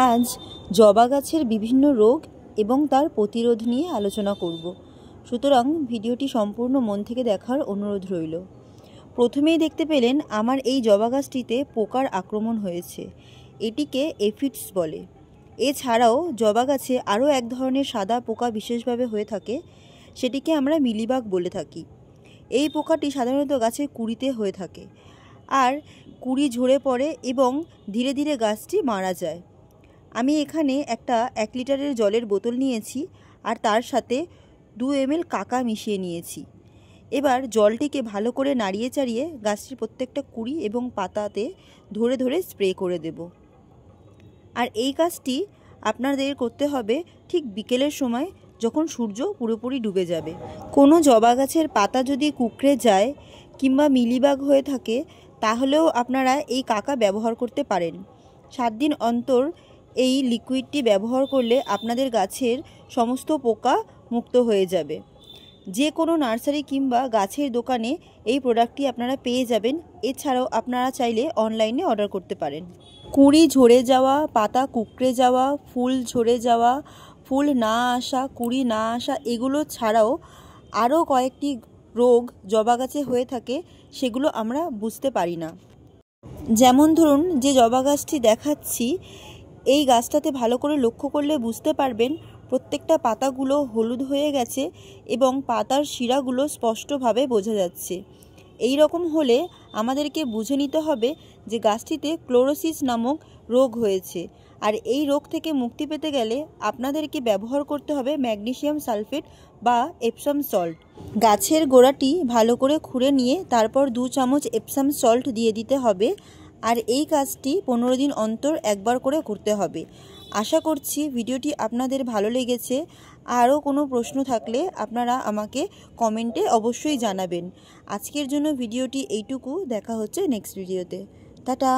আজ জবা গাছের বিভিন্ন রোগ এবং তার প্রতিরোধ নিয়ে আলোচনা করব। সুতরাং ভিডিওটি সম্পূর্ণ মন থেকে দেখার অনুরোধ রইল। প্রথমেই দেখতে পেলেন আমার এই জবা গাছটিতে পোকার আক্রমণ হয়েছে। এটিকে এফিডস বলে। এছাড়াও জবা গাছে আরও এক ধরনের সাদা পোকা বিশেষভাবে হয়ে থাকে, সেটিকে আমরা মিলিবাগ বলে থাকি। এই পোকাটি সাধারণত গাছের কুঁড়িতে হয়ে থাকে, আর কুঁড়ি ঝরে পড়ে এবং ধীরে ধীরে গাছটি মারা যায়। আমি এখানে একটা 1 লিটারের জলের বোতল নিয়েছি আর তার সাথে 2 ml কাকা মিশিয়ে নিয়েছি। এবার জলটিকে ভালো করে নাড়িয়ে চাড়িয়ে গাছটির প্রত্যেকটা কুঁড়ি এবং পাতাতে ধরে ধরে স্প্রে করে দেব। আর এই কাজটি আপনাদের করতে হবে ঠিক বিকেলের সময়, যখন সূর্য পুরোপুরি ডুবে যাবে। কোনো জবা গাছের পাতা যদি কুঁকড়ে যায় কিংবা মিলিবাগ হয়ে থাকে, তাহলেও আপনারা এই কাকা ব্যবহার করতে পারেন। 7 দিন অন্তর এই লিকুইডটি ব্যবহার করলে আপনাদের গাছের সমস্ত পোকা মুক্ত হয়ে যাবে। যে কোনো নার্সারি কিংবা গাছের দোকানে এই প্রোডাক্টটি আপনারা পেয়ে যাবেন। এছাড়াও আপনারা চাইলে অনলাইনে অর্ডার করতে পারেন। কুঁড়ি ঝরে যাওয়া, পাতা কুঁকড়ে যাওয়া, ফুল ঝরে যাওয়া, ফুল না আসা, কুঁড়ি না আসা, এগুলো ছাড়াও আরও কয়েকটি রোগ জবা গাছে হয়ে থাকে, সেগুলো আমরা বুঝতে পারি না। যেমন ধরুন, যে জবা গাছটি দেখাচ্ছি, এই গাছটাতে ভালো করে লক্ষ্য করলে বুঝতে পারবেন প্রত্যেকটা পাতাগুলো হলুদ হয়ে গেছে এবং পাতার শিরাগুলো স্পষ্টভাবে বোঝা যাচ্ছে। এই রকম হলে আমাদেরকে বুঝে নিতে হবে যে গাছটিতে ক্লোরোসিস নামক রোগ হয়েছে। আর এই রোগ থেকে মুক্তি পেতে গেলে আপনাদেরকে ব্যবহার করতে হবে ম্যাগনেসিয়াম সালফেট বা এপসাম সল্ট। গাছের গোড়াটি ভালো করে খুঁড়ে নিয়ে তারপর 2 চামচ এপসাম সল্ট দিয়ে দিতে হবে। আর এই কাজটি 15 দিন অন্তর একবার করে করতে হবে। আশা করছি ভিডিওটি আপনাদের ভালো লেগেছে। আরও কোনো প্রশ্ন থাকলে আপনারা আমাকে কমেন্টে অবশ্যই জানাবেন। আজকের জন্য ভিডিওটি এইটুকু। দেখা হচ্ছে নেক্সট ভিডিওতে। টাটা।